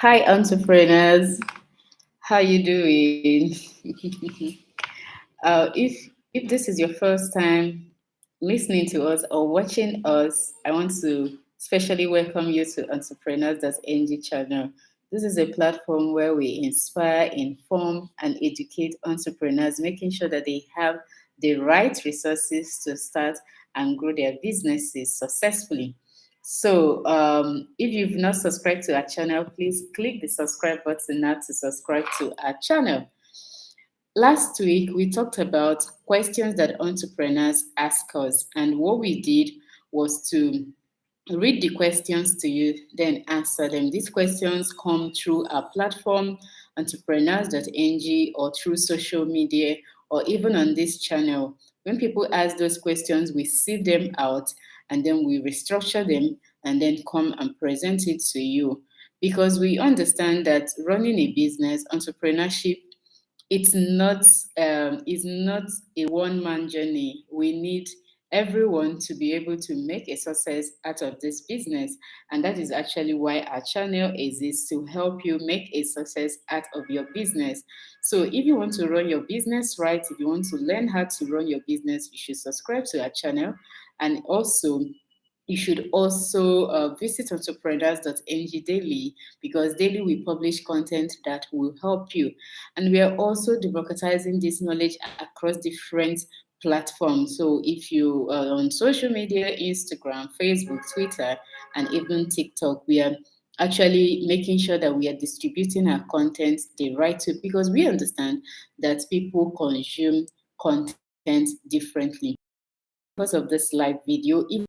Hi, entrepreneurs. How you doing? If this is your first time listening to us or watching us, I want to specially welcome you to Entrepreneurs.ng channel. This is a platform where we inspire, inform, and educate entrepreneurs, making sure that they have the right resources to start and grow their businesses successfully. So, if you've not subscribed to our channel, please click the subscribe button now to subscribe to our channel. Last week, we talked about questions that entrepreneurs ask us, and what we did was to read the questions to you, then answer them. These questions come through our platform, Entrepreneurs.ng, or through social media, or even on this channel. When people ask those questions, we sieve them out and then we restructure them and then come and present it to you. Because we understand that running a business, entrepreneurship, it's not a one-man journey. We need everyone to be able to make a success out of this business, and that is actually why our channel exists, to help you make a success out of your business. So if you want to run your business right, if you want to learn how to run your business, you should subscribe to our channel. And also, you should also visit entrepreneurs.ng daily, because daily we publish content that will help you. And we are also democratizing this knowledge across different platforms. So if you are on social media, Instagram, Facebook, Twitter, and even TikTok, we are actually making sure that we are distributing our content the right way, because we understand that people consume content differently. Because of this live video, if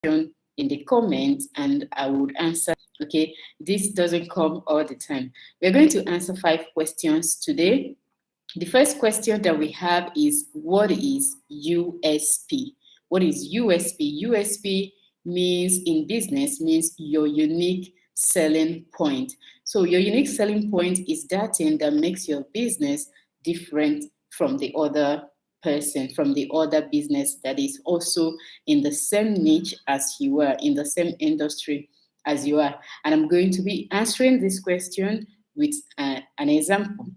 in the comments and I would answer. Okay, this doesn't come all the time. We're going to answer 5 questions today. The first question that we have is, what is USP? What is USP? USP means, in business, means your unique selling point. So your unique selling point is that thing that makes your business different from the other person, from the other business that is also in the same niche as you are, in the same industry as you are. And I'm going to be answering this question with an example.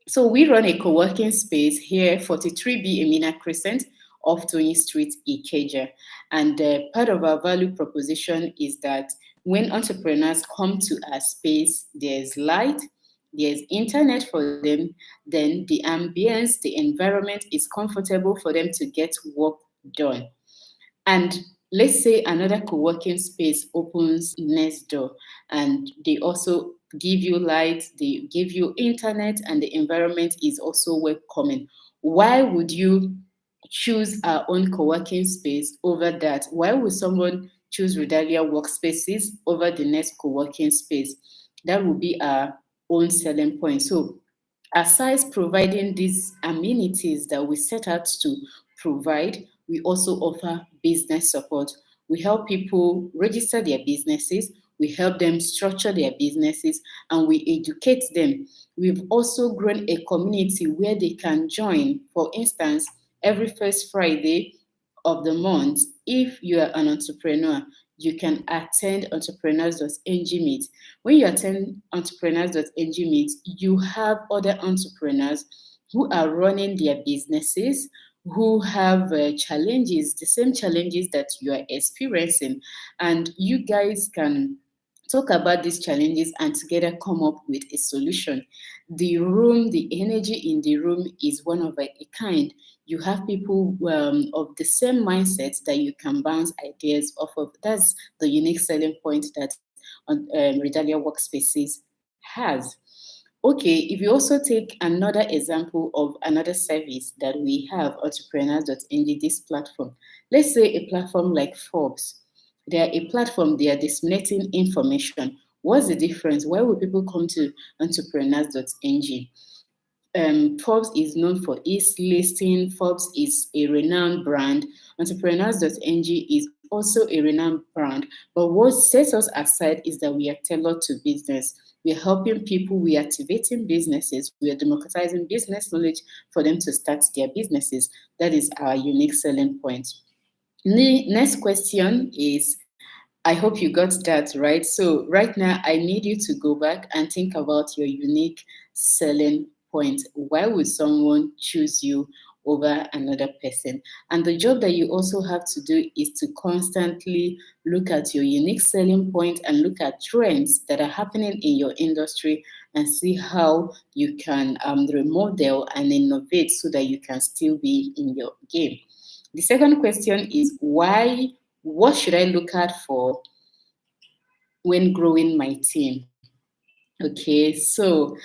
So we run a co-working space here, 43B Emina Crescent, off Tony Street, Ikeja. And part of our value proposition is that when entrepreneurs come to our space, there's light, there's internet for them, then the ambience, the environment is comfortable for them to get work done. And let's say another co-working space opens next door, and they also give you light, they give you internet, and the environment is also welcoming. Why would you choose our own co-working space over that? Why would someone choose Redalia workspaces over the next co-working space? That would be our own selling point. So aside providing these amenities that we set out to provide, we also offer business support. We help people register their businesses, we help them structure their businesses, and we educate them. We've also grown a community where they can join. For instance, every first Friday of the month, if you are an entrepreneur, you can attend Entrepreneurs.ng meet. When you attend Entrepreneurs.ng meet, you have other entrepreneurs who are running their businesses, who have challenges, the same challenges that you are experiencing, and you guys can talk about these challenges and together come up with a solution. The room, the energy in the room is one of a kind. You have people of the same mindset that you can bounce ideas off of. That's the unique selling point that Redalia Workspaces has. Okay, if you also take another example of another service that we have, Entrepreneurs.ng, this platform. Let's say a platform like Forbes. They are a platform, they are disseminating information. What's the difference? Why would people come to Entrepreneurs.ng? Forbes is known for its listing. Forbes is a renowned brand. Entrepreneurs.ng is also a renowned brand. But what sets us aside is that we are tailored to business. We are helping people, we are activating businesses, we are democratizing business knowledge for them to start their businesses. That is our unique selling point. The next question is, I hope you got that right. So, right now, I need you to go back and think about your unique selling point. Why would someone choose you over another person? And the job that you also have to do is to constantly look at your unique selling point and look at trends that are happening in your industry and see how you can remodel and innovate so that you can still be in your game. The second question is why? What should I look out for when growing my team? Okay, so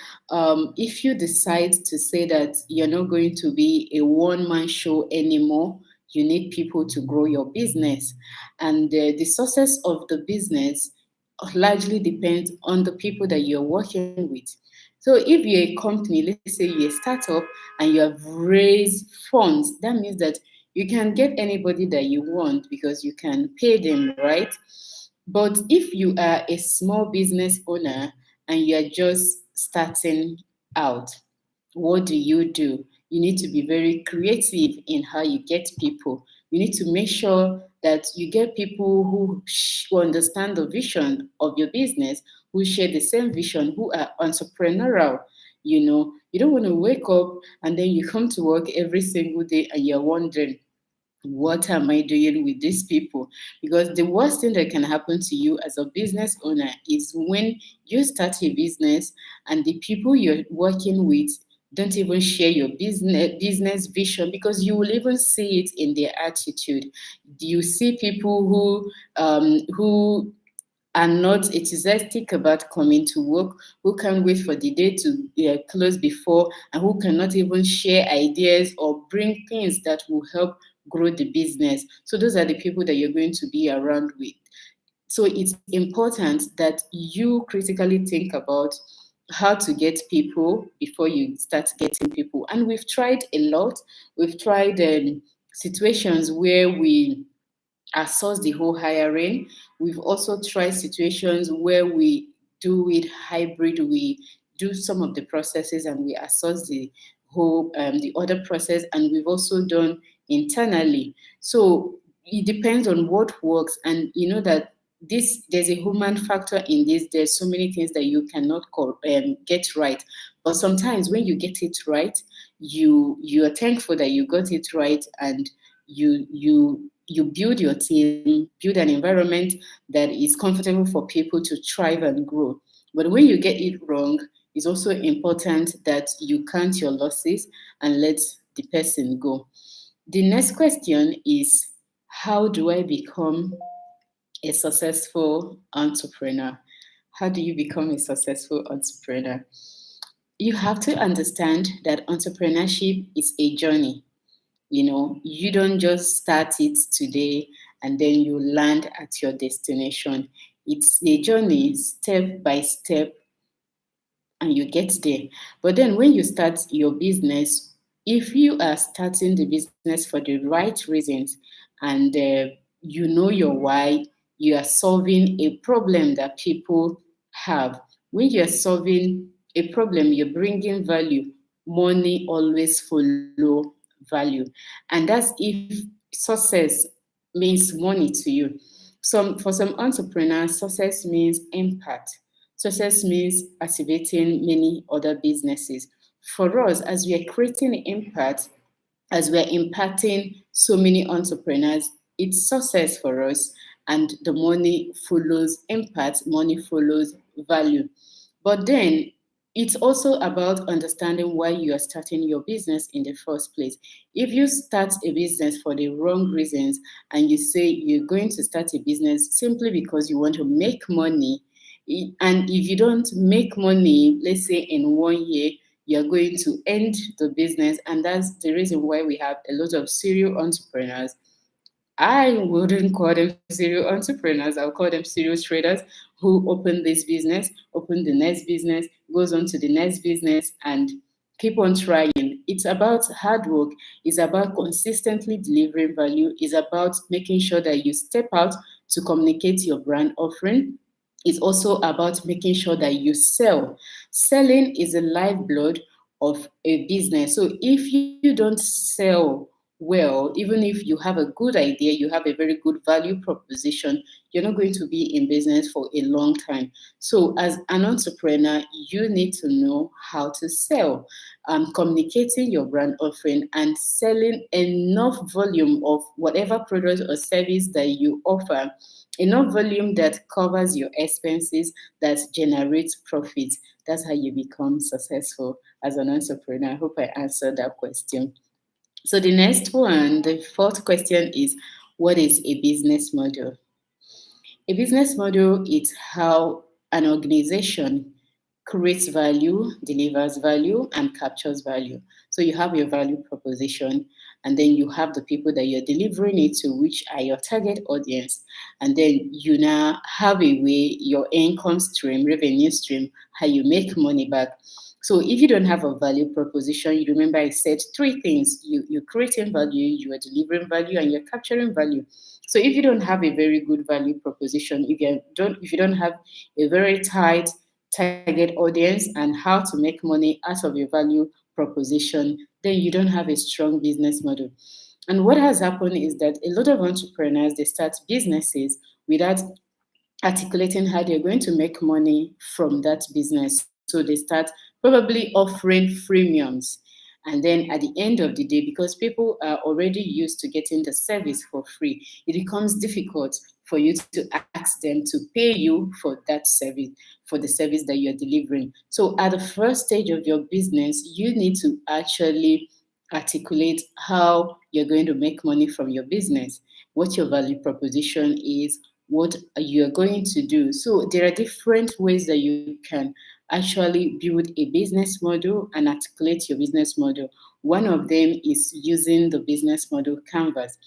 if you decide to say that you're not going to be a one-man show anymore, you need people to grow your business. And the success of the business largely depends on the people that you're working with. So if you're a company, let's say you're a startup and you have raised funds, that means that you can get anybody that you want because you can pay them, right? But if you are a small business owner and you are just starting out, what do? You need to be very creative in how you get people. You need to make sure that you get people who understand the vision of your business, who share the same vision, who are entrepreneurial. You don't want to wake up and then you come to work every single day and you're wondering, what am I doing with these people? Because the worst thing that can happen to you as a business owner is when you start a business and the people you're working with don't even share your business vision, because you will even see it in their attitude. You see people who are not enthusiastic about coming to work, who can't wait for the day to close before, and who cannot even share ideas or bring things that will help grow the business. So those are the people that you're going to be around with. So it's important that you critically think about how to get people before you start getting people. And we've tried a lot. We've tried situations where we outsource the whole hiring. We've also tried situations where we do it hybrid. We do some of the processes and we outsource the other process, and we've also done internally. So it depends on what works, and you know that there's a human factor in this. There's so many things that you cannot get right, but sometimes when you get it right, you are thankful that you got it right, and you build your team, build an environment that is comfortable for people to thrive and grow. But when you get it wrong, it's also important that you count your losses and let the person go. The next question is, how do I become a successful entrepreneur? How do you become a successful entrepreneur? You have to understand that entrepreneurship is a journey. You don't just start it today and then you land at your destination. It's a journey, step by step, and you get there. But then when you start your business, if you are starting the business for the right reasons and you know your why, you are solving a problem that people have. When you're solving a problem, you're bringing value. Money always follow value. And that's if success means money to you. For some entrepreneurs, success means impact. Success means activating many other businesses. For us, as we are creating impact, as we're impacting so many entrepreneurs, it's success for us, and the money follows impact, money follows value. But then it's also about understanding why you are starting your business in the first place. If you start a business for the wrong reasons and you say you're going to start a business simply because you want to make money, and if you don't make money, let's say in 1 year, you're going to end the business. And that's the reason why we have a lot of serial entrepreneurs. I wouldn't call them serial entrepreneurs. I'll call them serial traders who open this business, open the next business, goes on to the next business, and keep on trying. It's about hard work. It's about consistently delivering value. It's about making sure that you step out to communicate your brand offering. It's also about making sure that you sell. Selling is the lifeblood of a business. So if you don't sell well, even if you have a good idea, you have a very good value proposition, you're not going to be in business for a long time. So, as an entrepreneur, you need to know how to sell, communicating your brand offering and selling enough volume of whatever product or service that you offer, enough volume that covers your expenses, that generates profits. That's how you become successful as an entrepreneur. I hope I answered that question. So the next one, the fourth question is, what is a business model? A business model is how an organization creates value, delivers value, and captures value. So you have your value proposition, and then you have the people that you're delivering it to, which are your target audience. And then you now have a way, your income stream, revenue stream, how you make money back. So if you don't have a value proposition, you remember I said three things. You're creating value, you are delivering value, and you're capturing value. So if you don't have a very good value proposition, if you don't have a very tight target audience and how to make money out of your value proposition, then you don't have a strong business model. And what has happened is that a lot of entrepreneurs, they start businesses without articulating how they're going to make money from that business. So they start probably offering freemiums. And then at the end of the day, because people are already used to getting the service for free, it becomes difficult for you to ask them to pay you for that service, for the service that you're delivering. So at the first stage of your business, you need to actually articulate how you're going to make money from your business, what your value proposition is, what you're going to do. So there are different ways that you can actually build a business model and articulate your business model. One of them is using the business model canvas.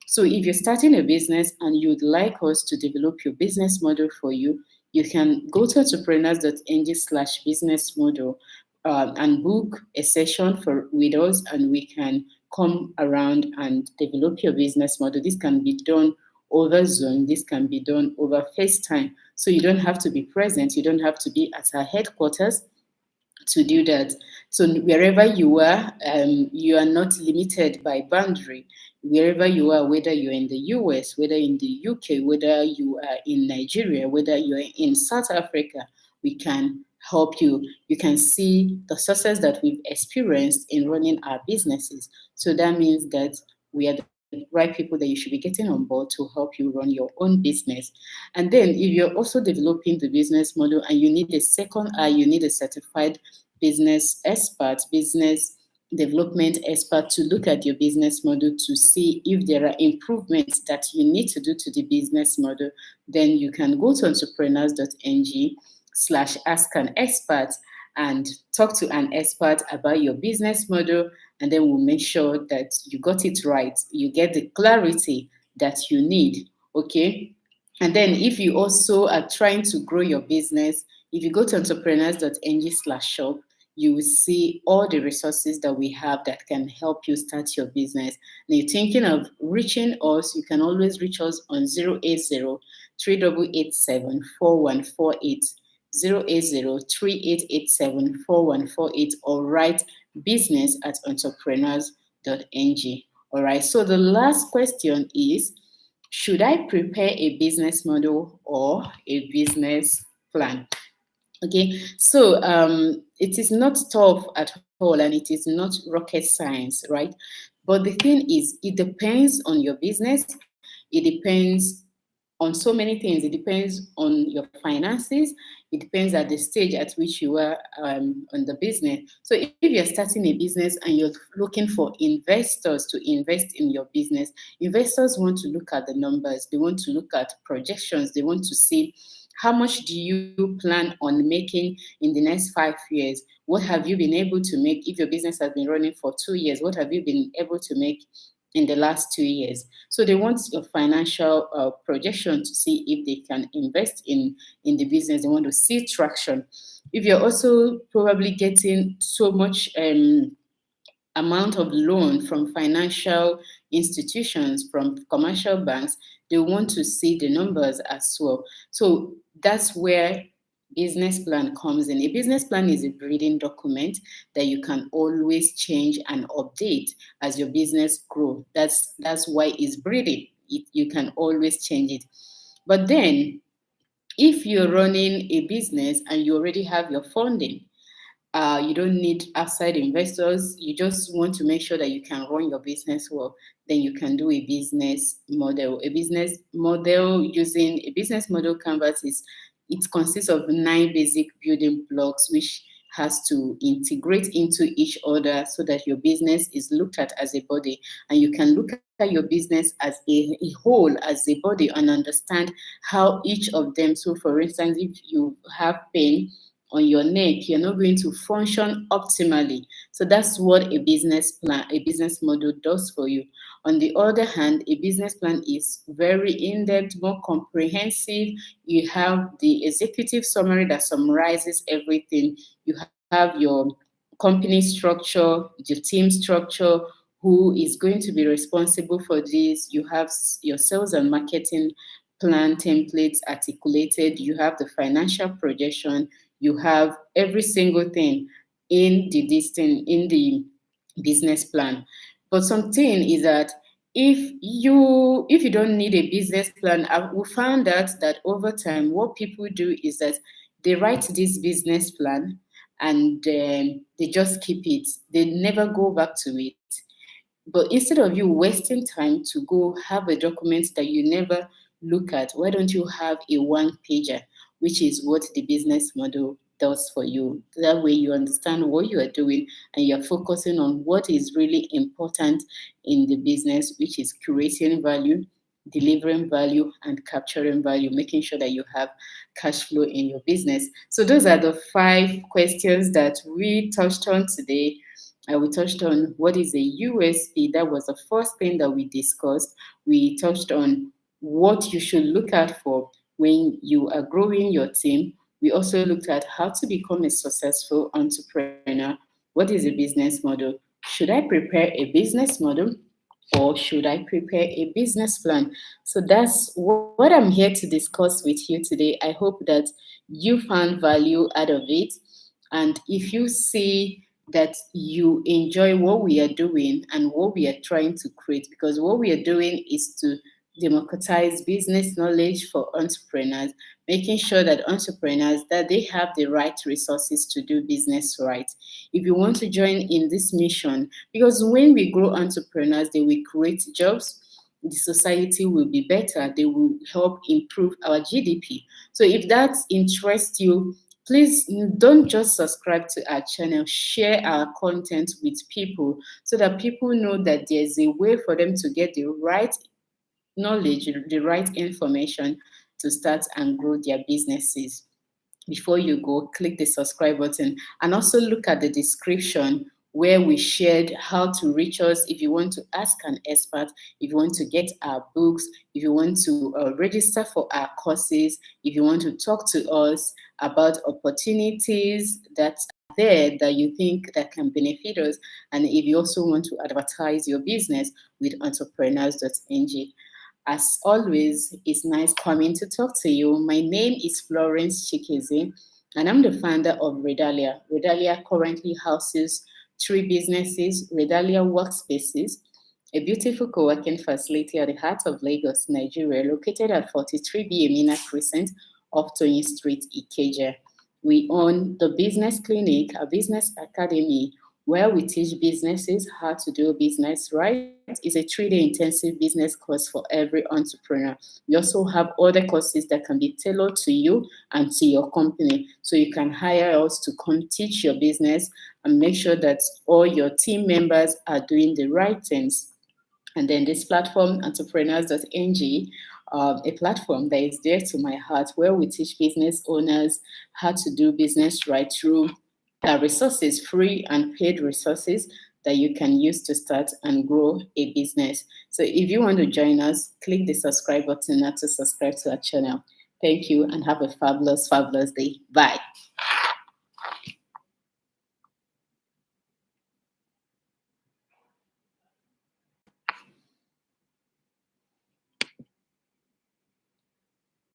So if you're starting a business and you'd like us to develop your business model for you, you can go to entrepreneurs.ng/business model and book a session with us, and we can come around and develop your business model. This can be done over Zoom, this can be done over FaceTime. So you don't have to be present, you don't have to be at our headquarters to do that. So wherever you are not limited by boundary. Wherever you are, whether you're in the US, whether in the UK, whether you are in Nigeria, whether you are in South Africa, we can help you. You can see the success that we've experienced in running our businesses. So that means that we are the right people that you should be getting on board to help you run your own business. And then if you're also developing the business model and you need a second eye, you need a certified business expert, business development expert to look at your business model to see if there are improvements that you need to do to the business model, then you can go to entrepreneurs.ng/ask an expert and talk to an expert about your business model, and then we'll make sure that you got it right, you get the clarity that you need. Okay. And then if you also are trying to grow your business, if you go to entrepreneurs.ng/shop, you will see all the resources that we have that can help you start your business. Now you're thinking of reaching us, you can always reach us on 080-3887-4148, 080-3887-4148, or write business@entrepreneurs.ng. All right, so the last question is, should I prepare a business model or a business plan? Okay, so it is not tough at all and it is not rocket science, right? But the thing is, it depends on your business, it depends on so many things. It depends on your finances. It depends at the stage at which you are on the business. So if you're starting a business and you're looking for investors to invest in your business, investors want to look at the numbers. They want to look at projections. They want to see how much do you plan on making in the next 5 years? What have you been able to make? If your business has been running for 2 years, what have you been able to make in the last 2 years? So they want your financial projection to see if they can invest in the business. They want to see traction. If you're also probably getting so much amount of loan from financial institutions, from commercial banks, they want to see the numbers as well. So that's where business plan comes in. A business plan is a breathing document that you can always change and update as your business grow. That's why it's breathing. You can always change it. But then, if you're running a business and you already have your funding, you don't need outside investors. You just want to make sure that you can run your business well. Then you can do a business model. A business model using a business model canvas is it consists of 9 basic building blocks, which has to integrate into each other so that your business is looked at as a body, and you can look at your business as a whole, as a body, and understand how each of them. So, for instance, if you have pain on your neck, you're not going to function optimally. So that's what a business plan, a business model does for you. On the other hand, a business plan is very in-depth, more comprehensive. You have the executive summary that summarizes everything. You have your company structure, your team structure, who is going to be responsible for this. You have your sales and marketing plan templates articulated. You have the financial projection. You have every single thing in the in the business plan. But something is that if you don't need a business plan, we found out that over time, what people do is that they write this business plan and they just keep it. They never go back to it. But instead of you wasting time to go have a document that you never look at, why don't you have a one pager, which is what the business model does for you? That way you understand what you are doing and you're focusing on what is really important in the business, which is creating value, delivering value, and capturing value, making sure that you have cash flow in your business. So, those are the 5 questions that we touched on today. We touched on what is a USP. That was the first thing that we discussed. We touched on what you should look out for when you are growing your team. We also looked at how to become a successful entrepreneur. What is a business model? Should I prepare a business model, or should I prepare a business plan? So that's what I'm here to discuss with you today. I hope that you found value out of it. And if you see that you enjoy what we are doing and what we are trying to create, because what we are doing is to democratize business knowledge for entrepreneurs, making sure that entrepreneurs that they have the right resources to do business right. If you want to join in this mission, because when we grow entrepreneurs, they will create jobs, the society will be better, they will help improve our GDP. So if that interests you, please don't just subscribe to our channel, share our content with people so that people know that there's a way for them to get the right knowledge, the right information to start and grow their businesses. Before you go, click the subscribe button and also look at the description where we shared how to reach us if you want to ask an expert, if you want to get our books, if you want to register for our courses, if you want to talk to us about opportunities that are there that you think that can benefit us, and if you also want to advertise your business with Entrepreneurs.ng. As always, it's nice coming to talk to you. My name is Florence Chikeze, and I'm the founder of Redalia. Redalia currently houses 3 businesses: Redalia Workspaces, a beautiful co-working facility at the heart of Lagos, Nigeria, located at 43B Emina Crescent off Toyin Street, Ikeja. We own the Business Clinic, a business academy where we teach businesses how to do business right. It's a 3-day intensive business course for every entrepreneur. We also have other courses that can be tailored to you and to your company. So you can hire us to come teach your business and make sure that all your team members are doing the right things. And then this platform, Entrepreneurs.ng, a platform that is dear to my heart, where we teach business owners how to do business right through resources, free and paid resources that you can use to start and grow a business. So if you want to join us, click the subscribe button now to subscribe to our channel. Thank you and have a fabulous, fabulous day. Bye.